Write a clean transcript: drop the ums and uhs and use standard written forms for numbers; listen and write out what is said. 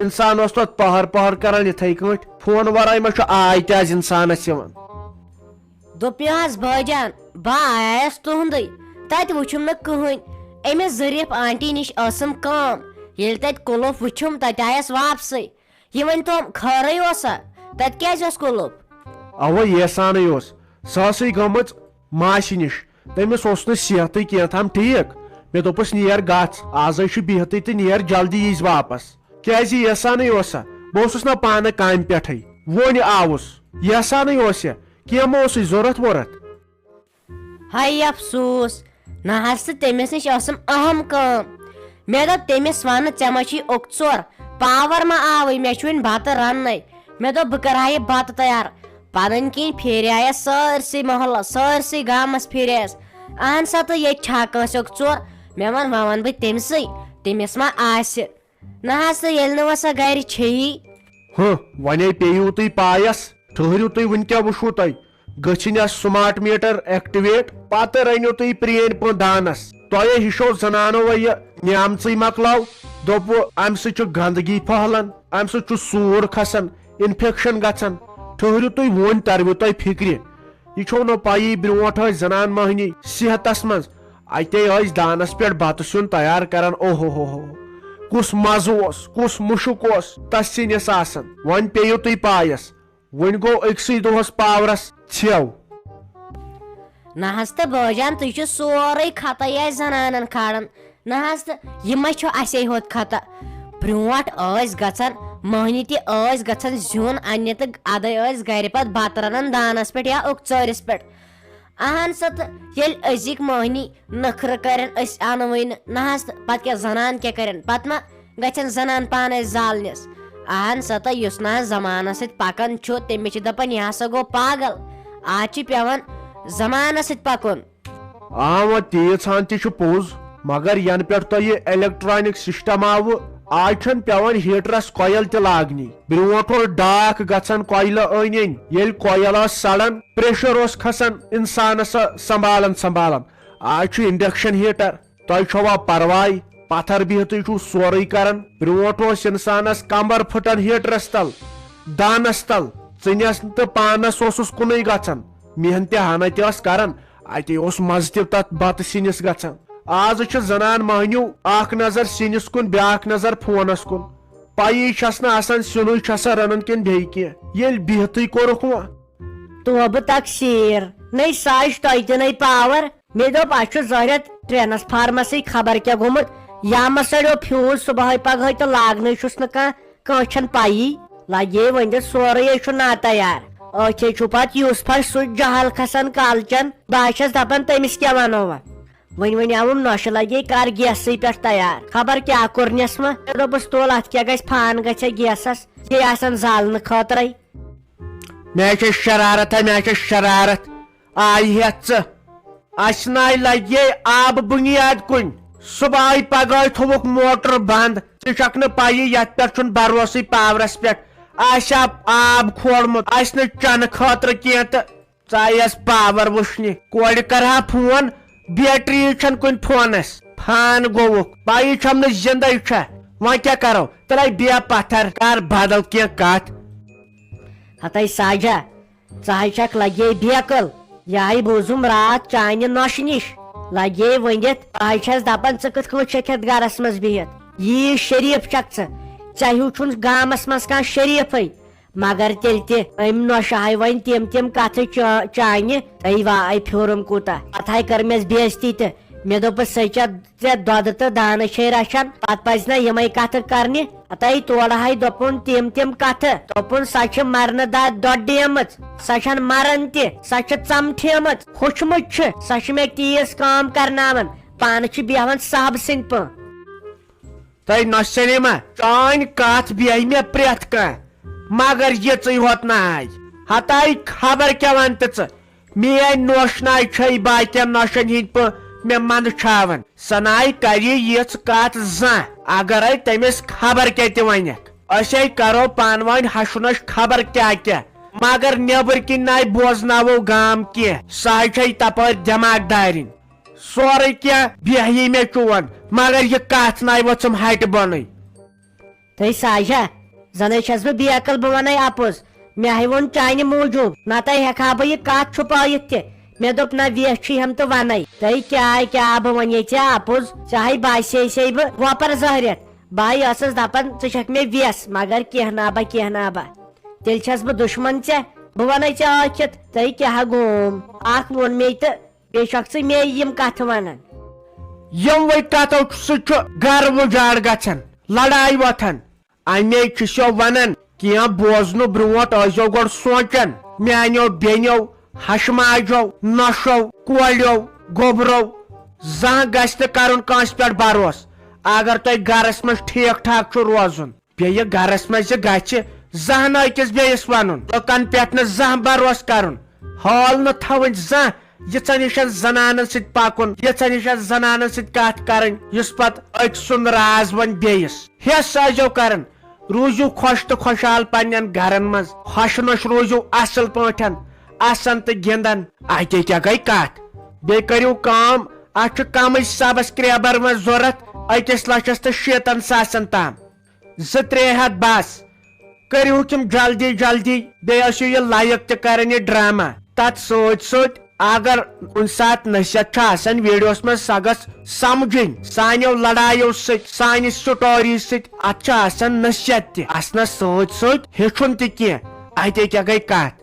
انسان اس تت پہر کران اتھے کٹ فون ورائے ما آے تہ انسانس دوٚپمہِ حظ بھٲے جان بہٕ آیس تُہُنٛدُے تتہِ وٕچھُم نہٕ کٕہٕنۍ أمِس ظریٖف آنٹی نِش ٲسٕم کٲم ییٚلہِ تتہِ قُلُف وٕچھُم تتہِ آیس واپسٕے یہِ ؤنۍتوم خٲرٕے اوسا تتہِ کیٛازِ اوس قُلُف اوے یسانے سۄ ٲسٕے گٔمٕژ ماسہِ نِش تٔمِس اوس نہٕ صحتٕے کینٛہہ ٹھیٖک مےٚ دوٚپُس نیر گژھ آزے چھُ بِہتٕے تہٕ نیر جلدی یٖزِ واپس کیٛازِ یسانے اوسا بہٕ اوسُس نا پانہٕ کامہِ پٮ۪ٹھٕے وۄنۍ آوُس یسانے اوس یا کینٛہہ ما اوسُے ضوٚرتھ ووٚرتھ ہاے افسوٗس نہ حظ تہٕ تٔمِس نِش ٲسٕم اہم کٲم مےٚ دوٚپ تٔمِس وَنہٕ ژےٚ ما چھُے اوٚکژور پاور ما آوٕے مےٚ چھُ وۄنۍ بتہٕ رننَے مےٚ دوٚپ بہٕ کرہا یہِ بتہٕ تیار پنٕنۍ کِنۍ پھیریایس سٲرسٕے محلس سٲرسٕے گامس پھیریایس اہن سا تہٕ ییٚتہِ چھا کٲنٛسہِ اوٚکژور مےٚ ووٚن وۄنۍ ونہٕ بہٕ تٔمسٕے تٔمِس ما آسہِ نہ حظ تہٕ ییٚلہِ نہٕ وۄنۍ سۄ گرِ چھیی ونے پیٚیِو تُہۍ پایس ٹھٔہرِو تُہۍ وُنہِ کیٛاہ وٕچھوٕ تۄہہِ گٔژھِنۍ اَتھ سمارٹ میٖٹر ایکٹِویٹ پتہٕ رٔنِو تُہۍ پرٛٲنۍ پٲٹھۍ دانس تۄہے ہِشو زنانو وۄنۍ یہِ نیمژٕے مۄکلاو دوٚپوٕ امہِ سۭتۍ چھُ گنٛدگی پھٔہلان امہِ سۭتۍ چھُ سوٗر کھسان انفیکشن گژھان ٹھٔہرِو تُہۍ وۄنۍ تروٕ تۄہہِ فِکرِ یہ چھو نہٕ پیی برونٹھ ٲسۍ زنان مہنی صحتس منٛز اتے ٲسۍ دانس پٮ۪ٹھ بتہٕ سیُن تیار کران اوہو ہو کُس مزٕ اوس کُس مُشُک اوس تس سِنِس آسان وۄنۍ پیٚیِو تُہۍ پایس وۄنۍ گوٚو أکسٕے دۄہس پاورس ژھٮ۪و نہ حظ تہٕ بٲے جان تُہۍ چھِو سورُے خطا آسہِ زنانن کھالان نہ حظ تہٕ یہِ ما چھُ اَسے ہوت خطا برونٹھ ٲسۍ گژھان مہنی تہِ ٲسۍ گژھان زیُن اننہِ تہٕ ادے ٲسۍ گرِ پتہٕ بتہٕ رنان دانس پٮ۪ٹھ یا اوٚکژٲرِس پٮ۪ٹھ اہن سا تہٕ ییٚلہِ أزِکۍ مہنی نخرٕ کرن أسۍ انوٕے نہٕ نہ حظ تہٕ پتہٕ کیٛاہ زنان کیٛاہ کرن پتہٕ ما گژھن زنان پانے زالنِس اہن سا تہٕ یُس نہٕ حظ زمانس سۭتۍ پکان چھُ تٔمِس چھِ دپان یہِ ہسا گوٚو پاگل آز چھِ پیٚوان زمانس سۭتۍ پکُن وۄنۍ تیٖژ ہن تہِ چھُ پوٚز مگر ینہٕ پٮ۪ٹھ تۄہہِ یہِ الیکٹرانِک سسٹم آوٕ آز چھنہٕ پیٚوان ہیٖٹرس کویل تہِ لاگنی برونٹھ اوس ڈاکھ گژھان کویلہٕ أنۍ أنۍ ییٚلہِ کویل ٲس سڑان پریشر اوس کھسان انسانس سمبالان آز چھُ انڈکشن ہیٖٹر تۄہہِ چھوا پرواے پتھر بِہتٕے چھُ سورُے کران برونٹھ اوس انسانس کمبر پھٹان ہیٖٹرس تل دانس تل ژٕنِس تہٕ پانس اوسُس کُنُے گژھان محنتہِ ہنا تہِ ٲس کران اتے اوس مزٕ تہِ تتھ بتہٕ سِنِس گژھان آز چھِ زنان مہنیو اکھ نظر سِنِس کُن بیاکھ نظر فونس کُن پیی چھس نہٕ آسان سِنُے چھسا رنان کِنہٕ بیٚیہِ کینٛہہ ییٚلہِ بِہتٕے کوٚرُکھ وۄنۍ توبہٕ تقسیٖر نٔے ساش تۄہہِ تہِ نٔے پاور مےٚ دوٚپ اَسہِ چھُ ظٲہرت ٹرانسفارمسٕے خبر کیٛاہ گوٚمُت یا مہ سڑیو فیوٗز صبحٲے پگہٲے تہٕ لاگنٕے چھُس نہٕ کٲنٛسہِ چھنہٕ پیی لگے ؤنِتھ سورُے چھُ ناتیار أتھے چھُ پتہٕ یوٗسفس سُہ جہل کھسان کالچن بہٕ چھس دپان تٔمِس کیٛاہ ونو وۄنۍ آوُم نۄشہِ لگے کر گیسٕے پٮ۪ٹھ تیار خبر کیٛاہ کوٚرنس وۄنۍ مےٚ دوٚپُس تُل اتھ کیٛاہ گژھِ فان گژھِ گیسس بیٚیہِ آسان زالنہٕ خٲطرے مےٚ چھِ شرارت آیہِ ہٮ۪تھ ژٕ اسہِ ناے لگے آبہٕ بُنیاد کُنہِ صبحٲے پگہٲے تھوٚوُکھ موٹر بنٛد ژٕ چھکھ نہٕ پیی یتھ پٮ۪ٹھ چھُنہٕ بروسٕے پاورس پٮ۪ٹھ آسہِ آب کھولمُت آسہِ نہٕ چنہٕ خٲطرٕ کینٛہہ تہٕ ژٕ آیس پاور وٕچھنہِ کورِ کرہا فون بیٹری چھنہٕ کُنہِ فونس فان گوٚوُکھ پیی چھم نہٕ زندے چھا وۄنۍ کیٛاہ کرو ترٛاے بیٚیہِ پتھر کر بدل کینٛہہ کتھ ہتے ساجا ژٕ حظ چھکھ لگے بیکل یہے بوٗزُم راتھ چانہِ نۄشہِ نِش لگے ؤنِتھ بہٕ حظ چھس دپان ژٕ کِتھ کٔنۍ چھکھ یتھ گرس منٛز بِہِتھ یی شریٖف چھکھ ژٕ ژےٚ ہیوٗ چھُنہٕ گامس منٛز کانٛہہ شریٖفٕے مگر تیٚلہِ تہِ أمۍ نۄشہِ ہاے وۄنۍ تِم کتھٕ چانہِ ہے واے پھیوٗرُم کوٗتاہ پتہٕ ہاے کٔر مےٚ بےٚعزتی تہِ مےٚ دوٚپُس سۄ چھےٚ ژےٚ دۄدٕ تہٕ دانہٕ چھے رچھان پتہٕ پزِ نا یِمے کتھٕ کرنہِ ہتے تورٕ ہاے دوٚپُن تِم کتھٕ دوٚپُن سۄ چھِ مرنہٕ دۄڈیمٕژ سۄ چھنہٕ مران تہِ سۄ چھِ ژمٹھیمٕژ ہوٚچھمُت چھُ سۄ چھِ مےٚ تیٖژ کٲم کرناوان پانہٕ چھِ بیہوان صاحبہٕ سٕنٛدۍ پٲٹھۍ تۄہہِ نۄشہِ سلیما چٲنۍ کتھ بیٚہہِ مےٚ پرٛٮ۪تھ کانٛہہ مگر یِژٕے ہوت نہٕ آے ہتاے خبر کیٛاہ ونتہٕ ژٕ میٲنۍ نۄش ناے چھے باقین نۄشن ہِنٛدۍ پٲٹھۍ مےٚ منٛدچھاوان سۄ ناے کرِ یِژھ کتھ زانٛہہ اگرے تٔمِس خبر کیٛاہ تہِ ونٮ۪کھ أسے کرو پانہٕ ؤنۍ ہشُنش خبر کیٛاہ مگر نیبر کِنۍ ناے بوزناوو گام کینٛہہ سۄ حظ چھے تپٲرۍ دٮ۪ماغ دارِنۍ سورُے کینٛہہ بیٚہہِ مےٚ چون مگر یہِ کتھ ناے ؤژھٕم ہٹہِ بۄنٕے تُہۍ ساجا زنے چھس بہٕ بیکل بہٕ ونے اپُز مےٚ ہے ووٚن چانہِ موٗجوٗب نتہٕ ہٮ۪کہٕ ہا بہٕ یہِ کتھ چھُپٲیِتھ تہِ مےٚ دوٚپ نہ ویس چھُیم تہٕ ونے تُہۍ کیٛاہ بہٕ ونے ژےٚ اپُز ژےٚ ہے باسے بہٕ وۄپر زہرِتھ بہٕ ٲسٕس دپان ژٕ چھکھ مےٚ ویس مگر کینٛہہ نابا تیٚلہِ چھس بہٕ دُشمن ژےٚ بہٕ ونے ژےٚ ٲکھِتھ تُہۍ کیٛاہ گوم اکھ ووٚن مے تہٕ بیٚیہِ چھکھ ژٕ مے یِم کتھٕ ونان یِموٕے کتھو سۭتۍ چھُ گرٕ وُجاڑ گژھان لڑایہِ وۄتھان امی چھِسو ونان کینٛہہ بوزنہٕ برونٛٹھ ٲسۍزیو گۄڈٕ سونچان میانیو بیٚنیو ہشہٕ ماجیو نۄشو کوریو گوبرو زانٛہہ گژھِ نہٕ کرُن کٲنٛسہِ پٮ۪ٹھ بروسہٕ اگر تۄہہِ گرس منٛز ٹھیٖک ٹھاک چھُ روزُن بیٚیہِ گرس منٛز یہِ گژھِ زانٛہہ نہٕ أکِس بیٚیِس ونُن لُکن پٮ۪ٹھ نہٕ زانٛہہ بروسہٕ کرُن حال نہٕ تھاوٕنۍ زانٛہہ یِژن ہِشن زنانن سۭتۍ پکُن یِژن ہِشن زنانن سۭتۍ کتھ کرٕنۍ یُس پتہٕ أکۍ سُنٛد راز ونہِ بیٚیِس ہٮ۪س ٲسۍزیو کران روٗزِو خۄش تہٕ خۄشحال پننٮ۪ن گرن منٛز ہۄش نۄش روٗزِو اصل پٲٹھۍ اسان تہٕ گِنٛدان اتہِ کیٛاہ گٔے کتھ بیٚیہِ کٔرِو کٲم اتھ چھُ کمٕے سبسکرایبر وۄنۍ ضوٚرتھ 1,60,000 تام 2-3 ہتھ بس کٔرِو تِم جلدی جلدی بیٚیہِ ٲسِو یہِ لایک تہِ کران یہِ ڈراما تتھ سۭتۍ سۭتۍ اگر کُنہِ ساتہٕ نصیحت چھُ آسان ویڈیوس منٛز سۄ گژھ سمجھٕنۍ سانیو لڑایو سۭتۍ سانہِ سٹوری سۭتۍ اتھ چھُ آسان نصیحت تہِ آسنس سۭتۍ سۭتۍ ہیٚچھُن تہِ کینٛہہ اتہِ کیٛاہ گٔے کتھ